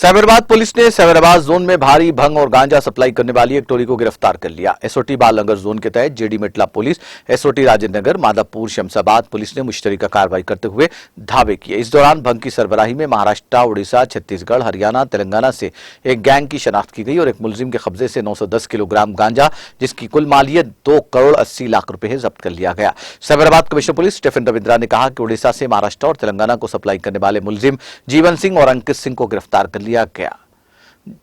Cyberabad police ने Cyberabad zone में भारी भंग और गांजा सप्लाई करने वाली एक टोली को गिरफ्तार कर लिया। एसओटी बालनगर जोन के तहत जेडी मेटला पुलिस, एसओटी राजेंद्र नगर, मादापुर, शमशाबाद पुलिस ने मुश्तरका कार्रवाई करते हुए धावे किए। इस दौरान भंग की सरबराही में महाराष्ट्र, उड़ीसा, छत्तीसगढ़, हरियाणा, तेलंगाना से एक गैंग की शनाख्त की गई और एक मुलजिम के कब्जे से 910 किलोग्राम गांजा, जिसकी कुल मालियत 2 करोड़ 80 लाख रुपए है, जब्त कर लिया गया। साइबराबाद कमिश्नर पुलिस स्टेफन रविंद्रा ने कहा कि उड़ीसा से महाराष्ट्र और तेलंगाना को सप्लाई करने वाले मुलजिम जीवन सिंह और अंकित सिंह को गिरफ्तार कर लिया गया,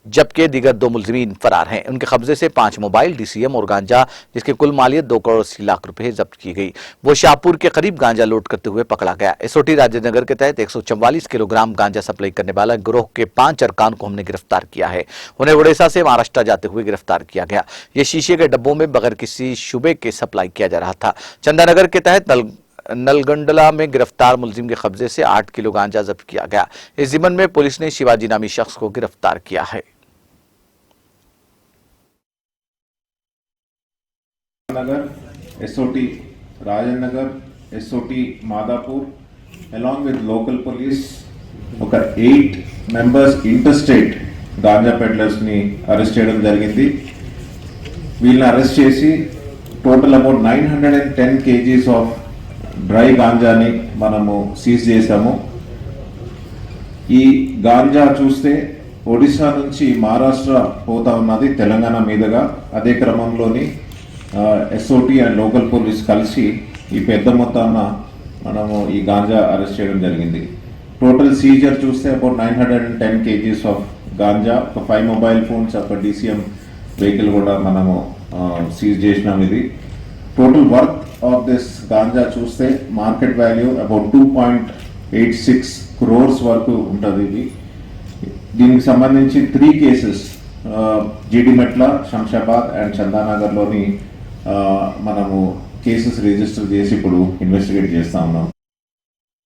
जबकि दीगर 2 मुलजिमीन फरार हैं। उनके कब्जे से 5 मोबाइल, डीसीएम और गांजा, जिसकी कुल मालियत 2 करोड़ 80 लाख रुपए जब्त की गई। वो शाहपुर के करीब गांजा लोड करते हुए पकड़ा गया। एसओटी राजेंद्र नगर के तहत 144 किलोग्राम गांजा सप्लाई करने वाला गिरोह के 5 अरकान को हमने गिरफ्तार किया है। उन्हें उड़ीसा से महाराष्ट्र जाते हुए गिरफ्तार किया गया। ये शीशे के डब्बों में बगैर किसी शुबे के सप्लाई किया जा रहा था। चंदानगर के तहत नलगंडला में गिरफ्तार मुलजिम के कब्जे से 8 किलो गांजा जब्त किया गया। इस जिम्मन में पुलिस ने शिवाजी नामी शख्स को गिरफ्तार किया है। Nagar, SOT Rajendra Nagar, SOT Madapur, along with local police, ఒక 8 members interstate గాంజా పెడ్లర్స్ ని అరెస్ట్ చేయడం జరిగింది. వీళ్ళని అరెస్ట్ చేసి total about 910 kgs of dry గాంజాని మనము సీజ్ చేశాము. ఈ గాంజా చూస్తే ఒడిశా నుంచి మహారాష్ట్ర పోతా ఉన్నది తెలంగాణ మీదుగా. అదే క్రమంలోని ఎస్ఓటీ అండ్ లోకల్ పోలీస్ కలిసి ఈ పెద్ద మొత్తాన మనము ఈ గాంజా అరెస్ట్ చేయడం జరిగింది. టోటల్ సీజర్ చూస్తే అబౌట్ 910 kgs ఆఫ్ గాంజా, ఒక 5 మొబైల్ ఫోన్స్, ఒక డీసీఎం వెహికల్ కూడా మనము సీజ్ చేసినాం. ఇది total worth of this ganja చూస్తే మార్కెట్ వాల్యూ అబౌట్ 2.86 crores వరకు ఉంటుంది. ఇది దీనికి సంబంధించి 3 కేసెస్ జీడిమెట్ల, శంషాబాద్ అండ్ చందానగర్లోని మనము కేసెస్ రిజిస్టర్ చేసి ఇప్పుడు ఇన్వెస్టిగేట్ చేస్తా ఉన్నాం.